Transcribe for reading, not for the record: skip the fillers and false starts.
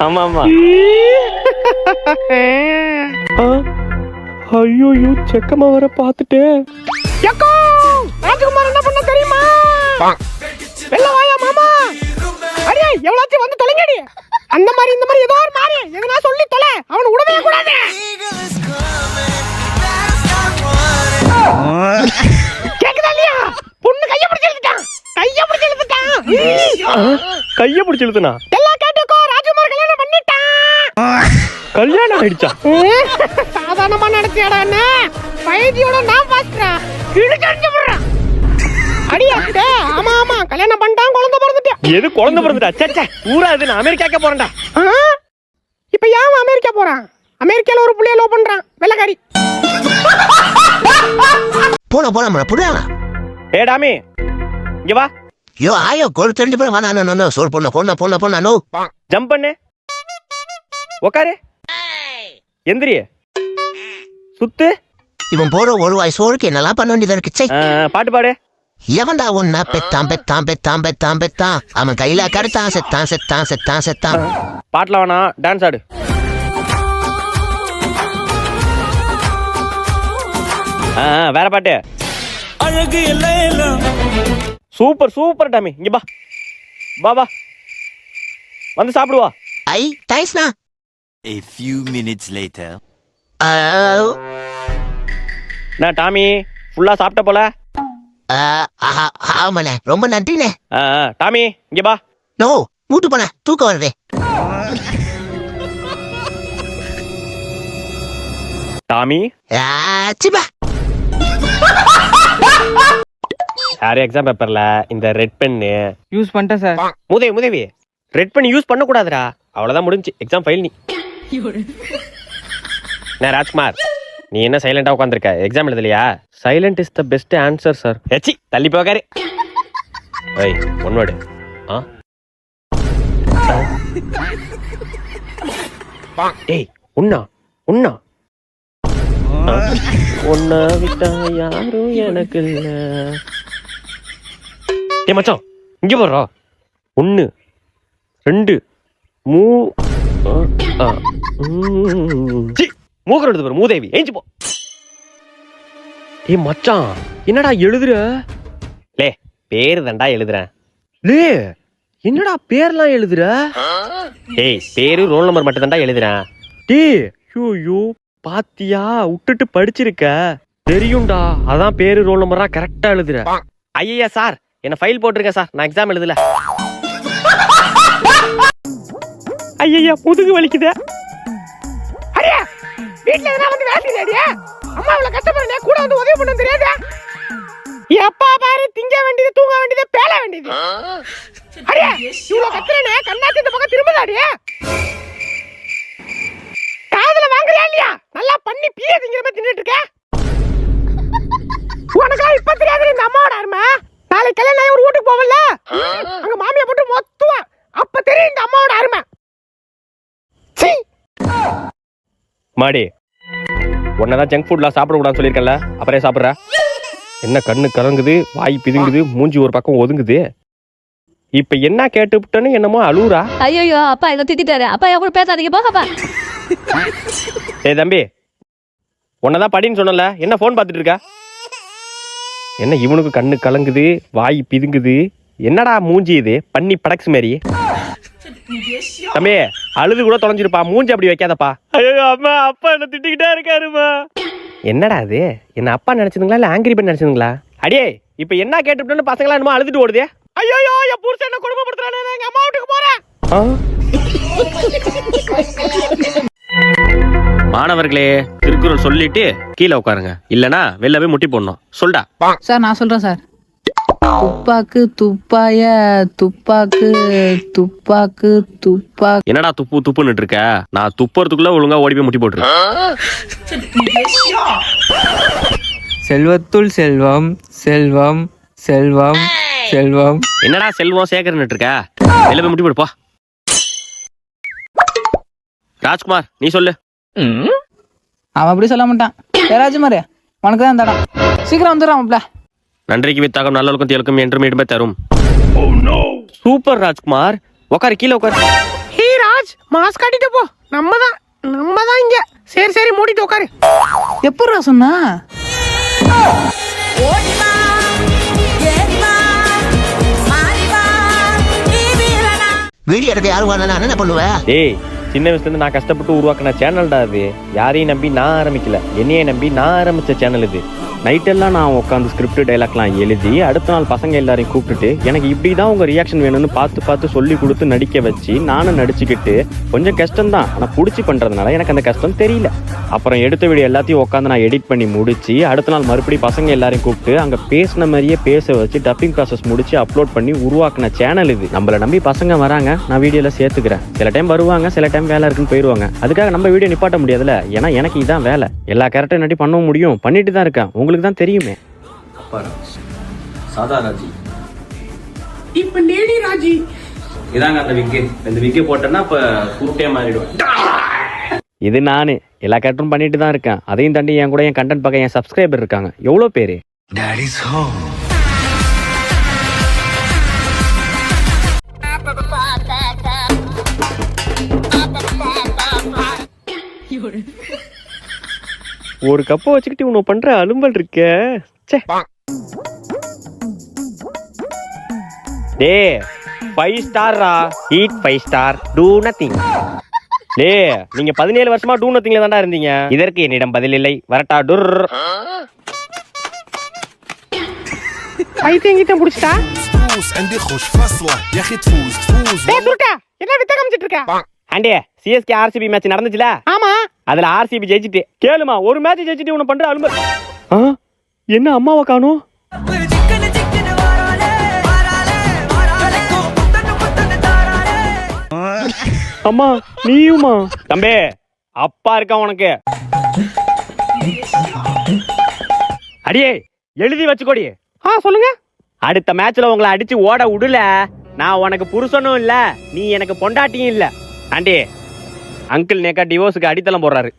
ஆமா ஆமா. ஐயோ செக்கமா வர பாத்துட்டு ராஜகுமார் என்ன பண்ண தெரியுமா? வெள்ள வாயா மாமா. அடியே எவ்வளவு வந்து தொலைங்கடி. அந்த மாதிரி இந்த மாதிரி ஏதோ ஒரு மாதிரி எங்கனா சொல்லி தொலை. அவன விடவே கூடாது. கேக்குதா இல்லையா? பொண்ணு கைய பிடிச்சு இழுத்துட்டான். கைய பிடிச்சு இழுத்துனா? எல்லாம் கேட்டுக்கோ. ராஜகுமார் கல்யாணம் பண்ணிட்டான். கல்யாணம் ஆயிடுச்சா? சாதாரணமா நடத்தியாடா என்ன? பைதியோட நான் பாத்துறா. இழுக்கடிச்சு போறா. அடியே ஆமா ஆமா கல்யாணம் பண்ணிட்டான். குழந்தை பிறந்துட்டா. எது குழந்தை பிறந்துட்டா? சே ஊரா இது. நான் அமெரிக்காக்கே போறேன்டா. இப்ப ஏன் அமெரிக்கா போறான்? அமெரிக்கால ஒரு புள்ளைய லவ் பண்றான். வெள்ளக்காரி. போன புடியாங்க. டாமி இங்க வா. யோ ஆயோ கோல் தெரிஞ்சு போய் வானா நோ சோர் பொண்ண நோ. ஜம்ப் பண்ணு. உக்காரு. எந்திரி. சுத்து. இவன் போற ஒரு வாய் சோறுக்கு என்னெல்லாம் பண்ண வேண்டியதா இருக்கு. பாட்டு பாடு. எவன்டா ஒன்னா பெத்தான் அவன் கையில கருத்தான் செத்தான். பாட்டுல வேணா டான்ஸ் ஆடு. வேற பாட்டு. அழகு எல்லாம் சூப்பர் டாமி. இங்க பா வந்து சாப்பிடுவா. ஐ தேங்க்ஸ்ண்ணா. A few minutes later. நான் டாமி ஃபுல்லா சாப்பிட்ட போல. ஆமாண்ணே ரொம்ப நன்றிண்ணே. டாமி இங்க பா. நோ மூட்டு போன தூக்கம் வருதே. டாமி சிபா சாரி எக்ஸாம் பேப்பர்ல இந்த ரெட் பென்னு யூஸ் பண்ணிட்டேன் சார். முதவி ரெட் பென் யூஸ் பண்ண கூடாதுடா. அவ்வளவுதான் முடிஞ்சு எக்ஸாம் ஃபைல். நீ நான் ராஜ்குமார் நீ என்ன சைலண்டா உட்காந்துருக்க? எக்ஸாம் எழுதலையா? Silent is the best answer sir. எச்சி தள்ளி போகாரு. ஏய் ஒன் வேர்டு. ஏய் உண்ணா ஒன்னா விட்டா யாரும் எனக்கு இல்ல. ஏ மச்சான் இங்க போறா. 1 2 மூக்கர் எடுத்து பாரு. மூதேவி ஏஞ்சி போ. ஏ மச்சான் என்னடா எழுதுற? லே பேரு தான்டா எழுதுறேன். லே என்னடா பேர்லாம் எழுதுற? ஏய் பேரு ரோல் நம்பர் மட்டும் தான்டா எழுதுறேன். டேய் ஐயோ பாத்தியா விட்டுட்டு படிச்சிருக்க தெரியும்டா. அதான் பேரு ரோல் நம்பரா கரெக்டா எழுதுற. ஐயா சார் என்ன ஃபைல் போட்டிருக்கேன் சார். நான் எக்ஸாம் எழுதல. ஐயா முதுகு வலிக்குதே. அடியே வீட்ல எதனா வந்து வேலை செய்யறியா? அம்மா இவ்வளவு கஷ்டப்படுறே கூட வந்து உதவி பண்ண தெரியாதா? எப்பா பாரு திங்க வேண்டியது தூங்க வேண்டியது பேல வேண்டியது. அடியே இவ்வளவு கத்துறனே கண்ணாத்தி இந்த பக்கம் திரும்புதாடியே. காதுல வாங்குறியா இல்லையா? நல்லா பண்ணி பீய திங்கிற மாதிரி தின்னுட்டு இருக்க. உனக்கா இப்ப தெரியாது இந்த அம்மாவோட அருமை. நாளைக்கு கல்யாணம் ஆகி ஒரு வீட்டுக்கு போவல அங்க மாமியா போட்டு மொத்துவா. அப்ப தெரியும் இந்த அம்மாவோட அருமை. மாடி உன்னதான் ஜங்க் ஃபுட்லாம் சாப்பிடக்கூடாதுன்னு சொல்லியிருக்கேன்ல. அப்புறம் சாப்பிட்ற என்ன? கண்ணு கலங்குது, வாய் பிதுங்குது, மூஞ்சி ஒரு பக்கம் ஒதுங்குது. இப்ப என்ன கேட்டுவிட்டேன்னு என்னமோ அழுவுறா. ஐயோ அப்பா எங்க திட்டாரு. அப்பா என் கூட பேசாதீங்க போங்கப்பா. ஏய் தம்பி உன்னதான் படின்னு சொன்னல. என்ன போன் பார்த்துட்டு இருக்க? என்ன இவனுக்கு கண்ணு கலங்குது, வாய் பிதுங்குது, என்னடா மூஞ்சி இது பண்ணி படக்ஸ் மாதிரி. தம்பி அழுது கூட தொலைஞ்சிருப்பா. மூஞ்சி அப்படி வைக்காதப்பா. ஐயோ அம்மா அப்பா என்ன திட்டிக்கிட்டே இருக்காருமா. என்னடா அது? என்ன அப்பா நினைச்சதுங்களா இல்ல ஆங்கிரி பெண் நினைச்சதுங்களா? அடியே இப்ப என்ன கேட்டுவிட்டோன்னு பசங்களா என்னமோ அழுதுட்டு ஓடுதே. ஐயோ என் புருஷன் என்ன குடும்பப்படுத்துறானே. எங்க அம்மா வீட்டுக்கு போறேன். மாணவர்களே திருக்குறள் சொல்லிட்டு கீழே உட்காருங்க. இல்லனா வெளில போய் முட்டி போடணும். சொல்டா சார். நான் சொல்றேன் சார். துப்பாக்கு துப்பாய துப்பாக்கு துப்பாக்கு துப்பாக்கு. என்னடா துப்புன்னு இருக்க? நான் துப்புறதுக்குள்ள ஒழுங்கா ஓடி போய் முட்டி போட்டுரு. செல்வத்துள் செல்வம் செல்வம் செல்வம் செல்வம். என்னடா செல்வம் சேகரன்னு இருக்க? வெளில போய் முட்டி போடுப்பா. ராஜ்குமார் நீ சொல்லு. அவன் அப்படி சொல்ல மாட்டான். ராஜ்குமார் உனக்கு தான் தடம். சீக்கிரம் வந்துடுறான்ல. நன்றிக்கு வித்தாகம் நல்லொழுக்கம் தீயொழுக்கம் என்றும் இடமே தரும். சூப்பர் ராஜ்குமார். உட்காரு கீழே உட்காரு. ஹே ராஜ் மாஸ்க் காட்டிட்டு போ. நம்ம தான் இங்க. சரி மூடிட்டு உட்காரு. எப்படா சொன்னா? வீடியோ எடுக்க யாரும் வரல, என்ன பண்ணுவேன்? டேய், சின்ன வயசுல இருந்து நான் கஷ்டப்பட்டு உருவாக்கின சேனல்டா அது. யாரையும் நம்பி நான் ஆரம்பிக்கல, என்னையே நம்பி நான் ஆரம்பிச்ச சேனல் இது. நைட்டெல்லாம் நான் உட்காந்து ஸ்கிரிப்ட் டைலாக்லாம் எழுதி அடுத்த நாள் பசங்க எல்லாரையும் கூப்பிட்டுட்டு எனக்கு இப்படி தான் உங்கள் ரியாக்ஷன் வேணும்னு பார்த்து சொல்லி கொடுத்து நடிக்க வச்சு நானும் நடிச்சுக்கிட்டு கொஞ்சம் கஷ்டம்தான், ஆனால் பிடிச்சி பண்ணுறதுனால எனக்கு அந்த கஷ்டம் தெரியல. அப்புறம் எடுத்த வீடியோ எல்லாத்தையும் உட்காந்து நான் எடிட் பண்ணி முடிச்சு அடுத்த நாள் மறுபடியும் பசங்க எல்லாரையும் கூப்பிட்டு அங்கே பேசின மாதிரியே பேச வச்சு டப்பிங் ப்ராசஸ் முடிச்சு அப்லோட் பண்ணி உருவாக்கின சேனல் இது. நம்மளை நம்பி பசங்க வராங்க, நான் வீடியோவில் சேர்த்துக்கிறேன். சில டைம் வருவாங்க, சில டைம் வேலை இருக்குன்னு போயிடுவாங்க. அதுக்காக நம்ம வீடியோ நிப்பாட்ட முடியாதுல்ல, ஏன்னா எனக்கு இதான் வேலை. எல்லா கேரக்டரும் நடி பண்ணவும் முடியும், பண்ணிட்டு தான் இருக்கேன், உங்களுக்கு தான் தெரியுமே. சாதா ராஜி இப்ப லேடி ராஜி இதாங்க அந்த விக்கு. இந்த விக்கு போட்டேன்னா இப்ப குருட்டே மாறிடுவேன். இது நானு எல்லா கேரக்டரும் பண்ணிட்டு தான் இருக்கேன். அதையும் தாண்டி என் கூட என் கண்டென்ட் பார்க்க என் சப்ஸ்கிரைபர் இருக்காங்க. எவ்வளோ பேரு? Daddy's home. ஒரு கப்பை வச்சுக்கிட்டு உன்னை பண்ற அலும்பல் இருக்க. டே 5 ஸ்டார்ரா, ஈட் 5 ஸ்டார், டூ நத்திங். டே, நீங்க 17 வருஷமா டூ நத்திங்ல தான்டா இருந்தீங்க. இதற்கு என்னிடம் பதில் இல்லை, வரட்டா டுர். பைத்தியங்கிட்ட புடிச்சிட்டா. عندي خوش فصله يا اخي تفوز டேய் குருட்டா, என்ன வித்த காமிச்சிட்டு இருக்க? ஆண்டே, சிஎஸ்கே ஆர்சிபி மேட்ச் நடந்துச்சுல, ஆமா, அதுல ஆர்சிபி ஜெயிச்சிட்டு. கேளுமா, ஒரு மேட்ச் ஜெயிச்சிட்டு உன்னை பண்ற அலும்பல். என்ன அம்மாவை காணோம்? அம்மா நீயுமா? தம்பி, அப்பா இருக்கா உனக்கு? அடியே எழுதி வச்சுக்கோடி. சொல்லுங்க. அடுத்த மேட்ச்ல உங்களை அடிச்சு ஓட விடல, நான் உனக்கு புருஷனும் இல்ல, நீ எனக்கு பொண்டாட்டியும் இல்ல. ஆண்டி, அங்கிள் நேக்கா டிவோர்ஸுக்கு அடித்தளம் போடுறாரு.